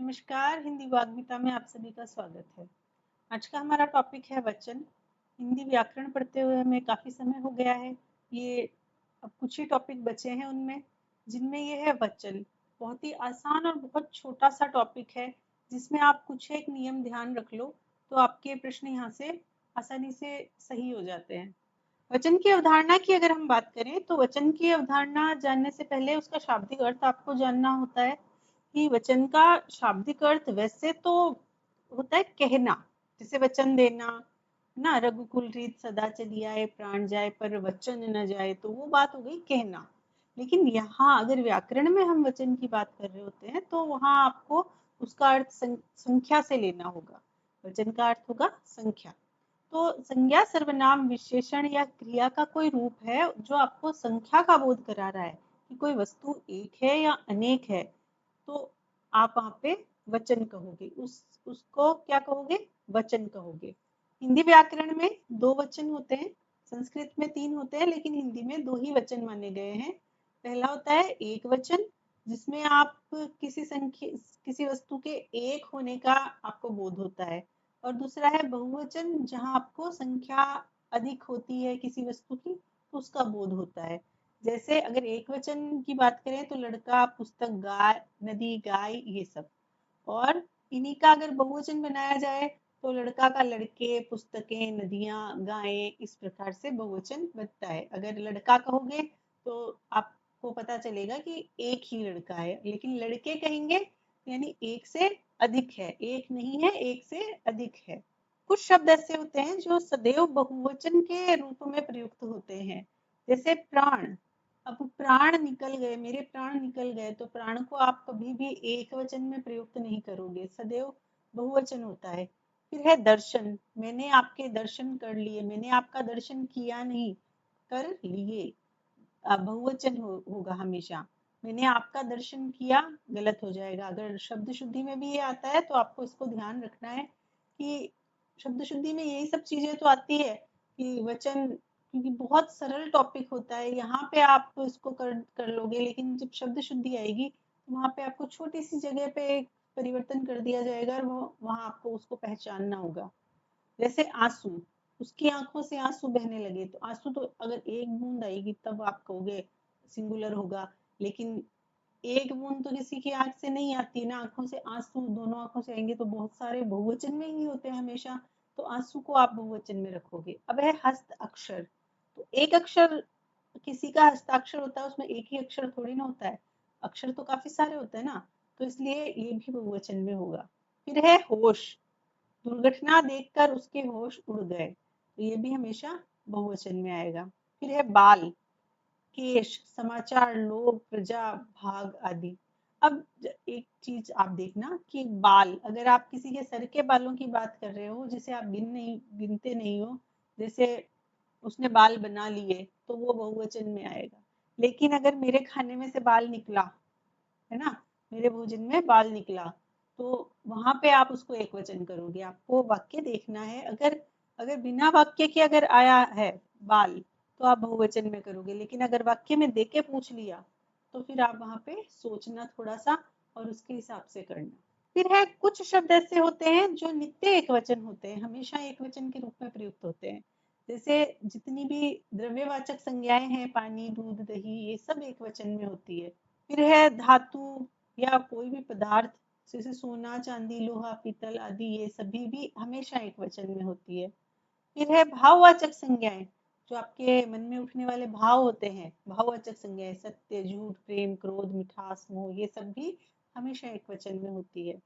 नमस्कार, हिंदी वाग्मिता में आप सभी का स्वागत है। आज का हमारा टॉपिक है वचन। हिंदी व्याकरण पढ़ते हुए हमें काफ़ी समय हो गया है। ये अब कुछ ही टॉपिक बचे हैं उनमें, जिनमें ये है वचन। बहुत ही आसान और बहुत छोटा-सा टॉपिक है, जिसमें आप कुछ एक नियम ध्यान रख लो, तो आपके प्रश्न यहाँ से आसानी से सही हो जाते हैं। वचन की अवधारणा की अगर हम बात करें, तो वचन की अवधारणा जानने से पहले उसका शाब्दिक अर्थ आपको जानना होता है। कि वचन का शाब्दिक अर्थ वैसे तो होता है कहना, जैसे वचन देना ना, रघुकुल रीत सदा चली आए प्राण जाए पर वचन न जाए, तो वो बात हो गई कहना। लेकिन यहाँ अगर व्याकरण में हम वचन की बात कर रहे होते हैं तो वहां आपको उसका अर्थ संख्या से लेना होगा। वचन का अर्थ होगा संख्या। तो संज्ञा सर्वनाम विशेषण या क्रिया का कोई रूप है जो आपको संख्या का बोध करा रहा है कि कोई वस्तु एक है या अनेक है, तो आप वहाँ पे वचन कहोगे, उसको क्या कहोगे, वचन कहोगे। हिंदी व्याकरण में दो वचन होते हैं, संस्कृत में तीन होते हैं, लेकिन हिंदी में दो ही वचन माने गए हैं। पहला होता है एक वचन, जिसमें आप किसी वस्तु के एक होने का आपको बोध होता है। और दूसरा है बहुवचन, जहाँ आपको संख्या अधिक होती है किसी वस्तु की, तो उसका बोध होता है। जैसे अगर एक वचन की बात करें तो लड़का, पुस्तक, गाय, नदी, गाय, ये सब। और इन्हीं का अगर बहुवचन बनाया जाए तो लड़का का लड़के, पुस्तकें, नदियां, गायें, इस प्रकार से बहुवचन बनता है। अगर लड़का कहोगे तो आपको पता चलेगा कि एक ही लड़का है, लेकिन लड़के कहेंगे यानी एक से अधिक है, एक नहीं है, एक से अधिक है। कुछ शब्द ऐसे होते हैं जो सदैव बहुवचन के रूप में प्रयुक्त होते हैं, जैसे प्राण। अब प्राण निकल गए, मेरे प्राण निकल गए, तो प्राण को आप कभी भी एक वचन में प्रयुक्त नहीं करोगे, सदैव बहुवचन होता है। फिर है दर्शन, मैंने आपके दर्शन कर लिए, मैंने आपका दर्शन किया नहीं, कर लिए, बहुवचन होगा हमेशा। मैंने आपका दर्शन किया गलत हो जाएगा। अगर शब्द शुद्धि में भी ये आता है तो आपको इसको ध्यान रखना है कि शब्द शुद्धि में यही सब चीजें तो आती है कि वचन, क्योंकि बहुत सरल टॉपिक होता है, यहाँ पे आप इसको कर लोगे, लेकिन जब शब्द शुद्धि आएगी तो वहां पे आपको छोटी सी जगह पे परिवर्तन कर दिया जाएगा और वो वहां आपको उसको पहचानना होगा। जैसे आंसू, उसकी आंखों से आंसू बहने लगे, तो आंसू तो अगर एक बूंद आएगी तब आप कहोगे सिंगुलर होगा, लेकिन एक बूंद तो किसी की आंख से नहीं आती ना, आंखों से आंसू दोनों आंखों से आएंगे तो बहुत सारे बहुवचन में ही होते हैं हमेशा, तो आंसू को आप बहुवचन में रखोगे। अब है हस्त अक्षर, तो एक अक्षर किसी का हस्ताक्षर होता है, उसमें एक ही अक्षर थोड़ी ना होता है, अक्षर तो काफी सारे होते हैं ना, तो इसलिए ये भी बहुवचन में होगा। फिर है होश, दुर्घटना देखकर उसके होश उड़ गए, तो ये भी हमेशा बहुवचन में आएगा। फिर है बाल, केश, समाचार, लोग, प्रजा, भाग आदि। अब एक चीज आप देखना कि बाल, अगर आप किसी के सर के बालों की बात कर रहे हो जिसे आप गिनते नहीं हो, जैसे उसने बाल बना लिए, तो वो बहुवचन में आएगा। लेकिन अगर मेरे खाने में से बाल निकला, है ना, मेरे भोजन में बाल निकला, तो वहां पे आप उसको एक वचन करोगे। आपको वाक्य देखना है, अगर अगर बिना वाक्य के अगर आया है बाल, तो आप बहुवचन में करोगे, लेकिन अगर वाक्य में देके पूछ लिया तो फिर आप वहां पे सोचना थोड़ा सा और उसके हिसाब से करना। फिर है कुछ शब्द ऐसे होते हैं जो नित्य एक वचन होते हैं, हमेशा एक वचन के रूप में प्रयुक्त होते हैं। जैसे जितनी भी द्रव्यवाचक संज्ञाएं हैं, पानी, दूध, दही, ये सब एक वचन में होती है। फिर है धातु या कोई भी पदार्थ, जैसे सोना, चांदी, लोहा, पीतल आदि, ये सभी भी हमेशा एक वचन में होती है। फिर है भाववाचक संज्ञाएं, जो आपके मन में उठने वाले भाव होते हैं, भाववाचक संज्ञाएं, सत्य, झूठ, प्रेम, क्रोध, मिठास, मोह, ये सब भी हमेशा एक वचन में होती है।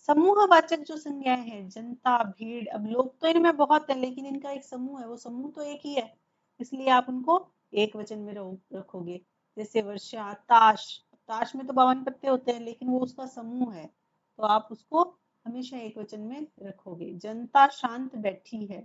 समूहवाचक जो संज्ञाएं हैं, जनता, भीड़, अब लोग तो इनमें बहुत है, लेकिन इनका एक समूह है, वो समूह तो एक ही है, इसलिए आप उनको एक वचन में रखोगे। जैसे वर्षा, ताश, ताश में तो 52 पत्ते होते हैं, लेकिन वो उसका समूह है, तो आप उसको हमेशा एक वचन में रखोगे। जनता शांत बैठी है,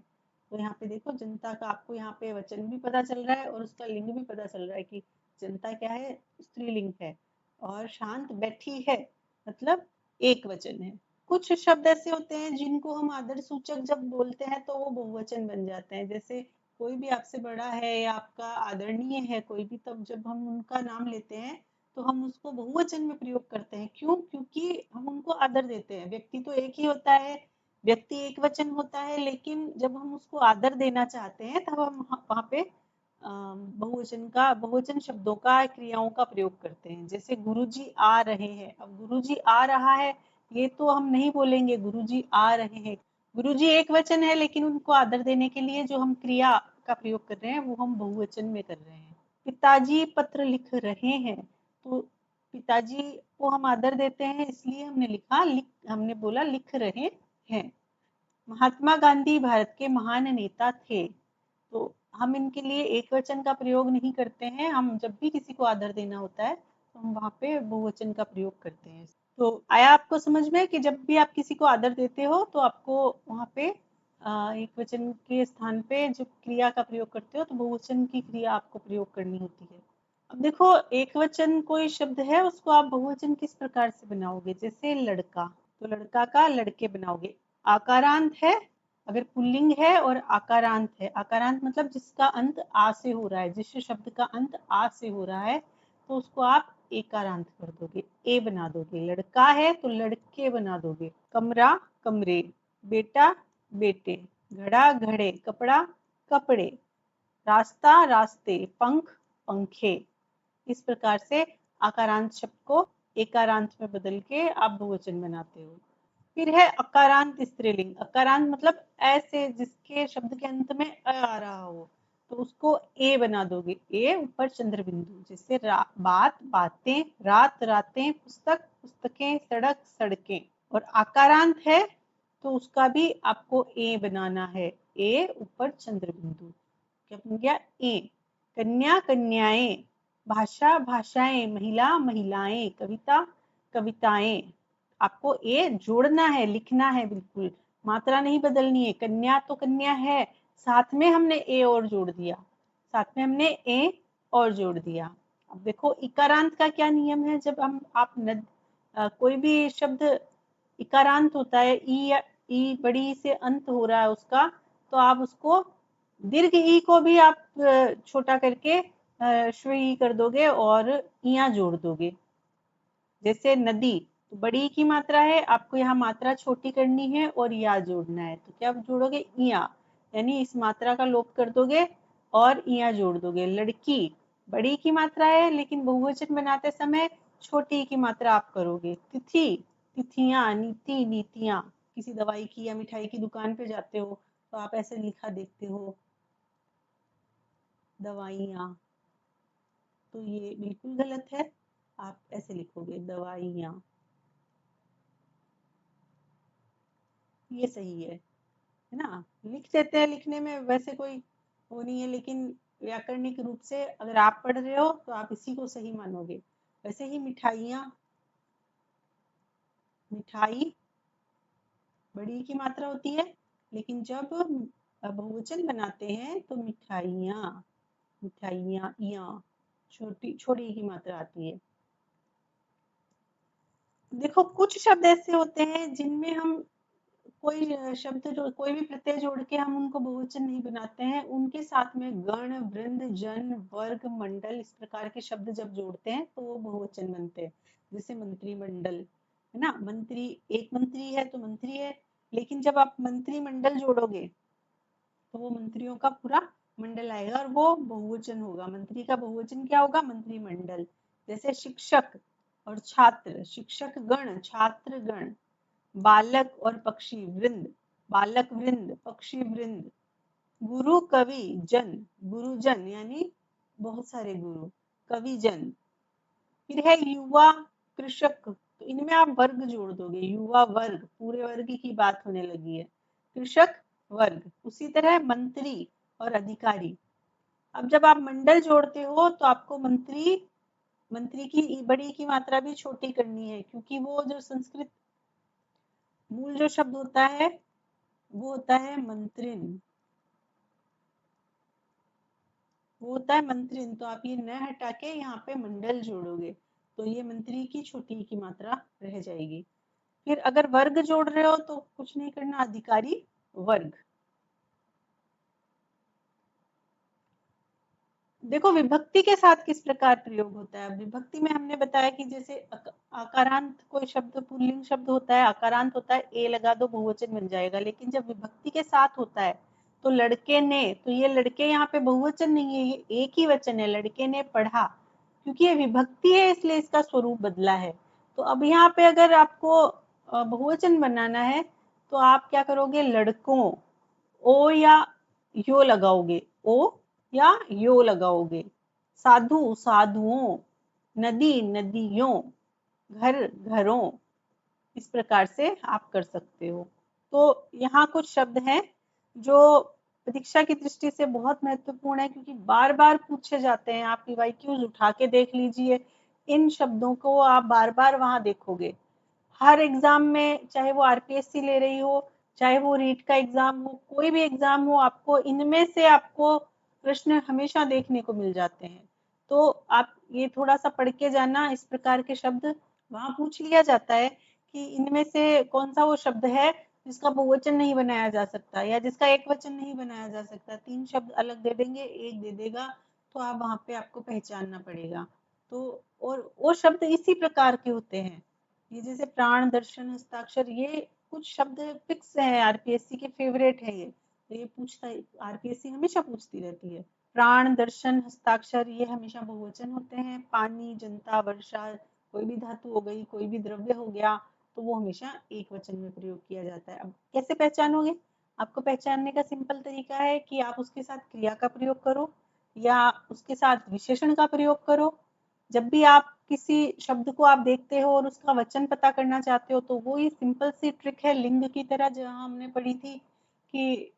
तो यहाँ पे देखो जनता का आपको यहाँ पे वचन भी पता चल रहा है और उसका लिंग भी पता चल रहा है कि जनता क्या है, स्त्रीलिंग है, और शांत बैठी है मतलब एक वचन है। कुछ शब्द ऐसे होते हैं जिनको हम आदर सूचक जब बोलते हैं तो वो बहुवचन बन जाते हैं, जैसे कोई भी आपसे बड़ा है या आपका आदरणीय है कोई भी, तब जब हम उनका नाम लेते हैं तो हम उसको बहुवचन में प्रयोग करते हैं। क्यों? क्योंकि हम उनको आदर देते हैं। व्यक्ति तो एक ही होता है, व्यक्ति एक वचन होता है, लेकिन जब हम उसको आदर देना चाहते हैं तब हम वहाँ पे बहुवचन शब्दों का, क्रियाओं का प्रयोग करते हैं। जैसे गुरुजी आ रहे हैं, अब गुरुजी आ रहा है, ये तो हम नहीं बोलेंगे गुरुजी आ रहे हैं। गुरुजी एक वचन है, लेकिन उनको आदर देने के लिए जो हम क्रिया का प्रयोग कर रहे हैं वो हम बहुवचन में कर रहे हैं। पिताजी पत्र लिख रहे हैं, तो पिताजी को हम आदर देते हैं, इसलिए हमने बोला लिख रहे हैं। महात्मा गांधी भारत के महान नेता थे, तो हम इनके लिए एक वचन का प्रयोग नहीं करते हैं। हम जब भी किसी को आदर देना होता है तो हम वहाँ पे बहुवचन का प्रयोग करते हैं। तो आया आपको समझ में कि जब भी आप किसी को आदर देते हो तो आपको वहाँ पे एक वचन के स्थान पे जो क्रिया का प्रयोग करते हो तो बहुवचन की क्रिया आपको प्रयोग करनी होती है। अब देखो, एक वचन कोई शब्द है, उसको आप बहुवचन किस प्रकार से बनाओगे? जैसे लड़का, तो लड़का का लड़के बनाओगे। आकारांत है, अगर पुल्लिंग है और आकारांत है, आकारांत मतलब जिसका अंत आ से हो रहा है, जिस शब्द का अंत आ से हो रहा है तो उसको आप एकारांत कर दोगे, ए बना दोगे। लड़का है तो लड़के बना दोगे। कमरा कमरे, बेटा बेटे, घड़ा घड़े, कपड़ा कपड़े, रास्ता रास्ते, पंख पंखे। इस प्रकार से आकारांत शब्द को एकारांत में बदल के आप बहुवचन बनाते हो। फिर है अकारांत स्त्रीलिंग। अकारांत मतलब ऐसे जिसके शब्द के अंत में अ आ रहा हो, तो उसको ए बना दोगे, ए ऊपर चंद्र बिंदु। जैसे बात बातें, रात रातें, पुस्तक पुस्तकें, सड़क सड़कें। और आकारांत है तो उसका भी आपको ए बनाना है, ए ऊपर चंद्र बिंदु। क्या बन गया? ए। कन्या कन्याएं, भाषा भाषाएं, महिला महिलाएं, कविता कविताएं। आपको ए जोड़ना है, लिखना है, बिल्कुल मात्रा नहीं बदलनी है। कन्या तो कन्या है, साथ में हमने ए और जोड़ दिया, साथ में हमने ए और जोड़ दिया। अब देखो इकारांत का क्या नियम है। जब हम आप कोई भी शब्द इकारांत होता है, ई बड़ी से अंत हो रहा है उसका, तो आप उसको दीर्घ ई को भी आप छोटा करके श्व ई कर दोगे और इया जोड़ दोगे। जैसे नदी, तो बड़ी की मात्रा है, आपको यहाँ मात्रा छोटी करनी है और या जोड़ना है, तो क्या जोड़ोगे? इया, यानी इस मात्रा का लोप कर दोगे और इया जोड़ दोगे। लड़की, बड़ी की मात्रा है लेकिन बहुवचन बनाते समय छोटी की मात्रा आप करोगे। तिथि, तिथियां, नीति नीतियां। किसी दवाई की या मिठाई की दुकान पे जाते हो तो आप ऐसे लिखा देखते हो, दवाइयाँ, तो ये बिल्कुल गलत है। आप ऐसे लिखोगे, दवाइयाँ, ये सही है ना? लिख देते हैं, लिखने में वैसे कोई वो नहीं है, लेकिन व्याकरणिक रूप से अगर आप पढ़ रहे हो तो आप इसी को सही मानोगे। वैसे ही मिठाइयाँ, मिठाई बड़ी की मात्रा होती है, लेकिन जब बहुवचन बनाते हैं तो मिठाइयाँ, मिठाइयाँ, इया छोटी छोटी की मात्रा आती है। देखो कुछ शब्द ऐसे होते हैं जिनमें हम कोई शब्द जो कोई भी प्रत्यय जोड़ के हम उनको बहुवचन नहीं बनाते हैं, उनके साथ में गण, वृंद, जन, वर्ग, मंडल, इस प्रकार के शब्द जब जोड़ते हैं तो वो बहुवचन बनते हैं। जैसे मंत्रिमंडल है ना, मंत्री, एक मंत्री है तो मंत्री है, लेकिन जब आप मंत्रिमंडल जोड़ोगे तो वो मंत्रियों का पूरा मंडल आएगा और वो बहुवचन होगा। मंत्री का बहुवचन क्या होगा? मंत्रिमंडल। जैसे शिक्षक और छात्र, शिक्षक गण, छात्र गण। बालक और पक्षी, वृंद, बालक वृंद, पक्षी वृंद। गुरु कवि जन, गुरुजन यानी बहुत सारे गुरु, कवि जन। फिर है युवा कृषक, तो इनमें आप वर्ग जोड़ दोगे, युवा वर्ग, पूरे वर्ग की बात होने लगी है। कृषक वर्ग। उसी तरह मंत्री और अधिकारी। अब जब आप मंडल जोड़ते हो तो आपको मंत्री, मंत्री की बड़ी की मात्रा भी छोटी करनी है, क्योंकि वो जो संस्कृत मूल जो शब्द होता है वो होता है मंत्रिन, वो होता है मंत्रिन। तो आप ये न हटा के यहाँ पे मंडल जोड़ोगे तो ये मंत्री की छोटी की मात्रा रह जाएगी। फिर अगर वर्ग जोड़ रहे हो तो कुछ नहीं करना, अधिकारी वर्ग। देखो विभक्ति के साथ किस प्रकार प्रयोग होता है। विभक्ति में हमने बताया कि जैसे आकारांत कोई शब्द पुल्लिंग शब्द होता है, आकारांत होता है, ए लगा दो बहुवचन बन जाएगा। लेकिन जब विभक्ति के साथ होता है तो लड़के ने, तो ये लड़के यहाँ पे बहुवचन नहीं है, ये एक ही वचन है, लड़के ने पढ़ा। क्योंकि ये विभक्ति है इसलिए इसका स्वरूप बदला है। तो अब यहाँ पे अगर आपको बहुवचन बनाना है तो आप क्या करोगे, लड़कों, ओ या यो लगाओगे, ओ या यो लगाओगे। साधु साधुओं, नदी नदियों, घर घरों, इस प्रकार से आप कर सकते हो। तो यहाँ कुछ शब्द हैं जो परीक्षा की दृष्टि से बहुत महत्वपूर्ण है, क्योंकि बार बार पूछे जाते हैं। आप पीवाईक्यूज उठा के देख लीजिए, इन शब्दों को आप बार बार वहां देखोगे। हर एग्जाम में, चाहे वो आरपीएससी ले रही हो, चाहे वो रीट का एग्जाम हो, कोई भी एग्जाम हो, आपको इनमें से आपको प्रश्न हमेशा देखने को मिल जाते हैं। तो आप ये थोड़ा सा पढ़ के जाना, इस प्रकार के शब्द वहां पूछ लिया जाता है कि इनमें से कौन सा वो शब्द है जिसका बहुवचन नहीं बनाया जा सकता या जिसका एक वचन नहीं बनाया जा सकता। 3 शब्द अलग दे देंगे, एक दे देगा, तो आप वहां पे आपको पहचानना पड़ेगा। तो और वो शब्द इसी प्रकार के होते हैं। ये जैसे प्राण, दर्शन, हस्ताक्षर, ये कुछ शब्द फिक्स है, आरपीएससी के फेवरेट है ये। तो ये पूछता है, आरपीएससी हमेशा पूछती रहती है। प्राण, दर्शन, हस्ताक्षर ये हमेशा बहुवचन होते हैं। पानी, जनता, वर्षा, कोई भी धातु हो गई, कोई भी द्रव्य हो गया, तो वो हमेशा एक वचन में प्रयोग किया जाता है। अब कैसे पहचानोगे? आपको पहचानने का सिंपल तरीका है कि आप उसके साथ क्रिया का प्रयोग करो या उसके साथ विशेषण का प्रयोग करो। जब भी आप किसी शब्द को आप देखते हो और उसका वचन पता करना चाहते हो, तो वो ये सिंपल सी ट्रिक है लिंग की तरह, जहाँ हमने पढ़ी थी कि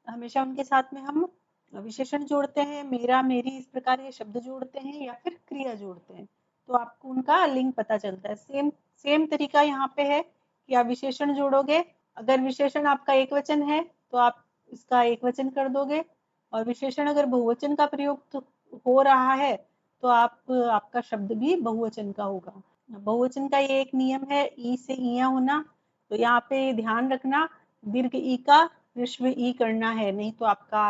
हमेशा उनके साथ में हम विशेषण जोड़ते हैं, मेरा, मेरी, इस प्रकार के शब्द जोड़ते हैं या फिर क्रिया जोड़ते हैं, तो आपको उनका लिंग पता चलता है। सेम सेम तरीका यहाँ पे है कि आप विशेषण जोड़ोगे। अगर विशेषण आपका एक वचन है तो आप इसका एक वचन कर दोगे, और विशेषण अगर बहुवचन का प्रयोग हो रहा है तो आपका शब्द भी बहुवचन का होगा। बहुवचन का ये एक नियम है, ई से इया होना। तो यहाँ पे ध्यान रखना, दीर्घ ई का ह्रस्व ई करना है, नहीं तो आपका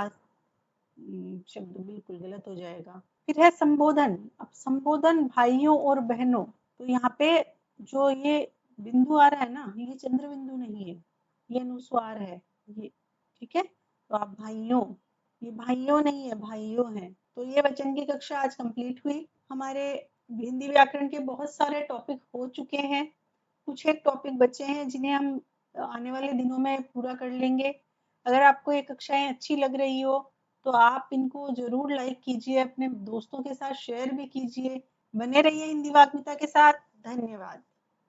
शब्द बिल्कुल गलत हो जाएगा। फिर है संबोधन। अब संबोधन भाइयों और बहनों, तो यहाँ पे जो ये बिंदु आ रहा है ना, ये चंद्र बिंदु नहीं है, ये अनुस्वार है ये, ठीक है। तो आप भाइयों, ये भाइयों नहीं है, भाइयों है। तो ये वचन की कक्षा आज कंप्लीट हुई। हमारे हिंदी व्याकरण के बहुत सारे टॉपिक हो चुके हैं, कुछ एक टॉपिक बचे हैं जिन्हें हम आने वाले दिनों में पूरा कर लेंगे। अगर आपको ये कक्षाएं अच्छी लग रही हो तो आप इनको जरूर लाइक कीजिए, अपने दोस्तों के साथ शेयर भी कीजिए। बने रहिए हिंदी वाग्मिता के साथ। धन्यवाद।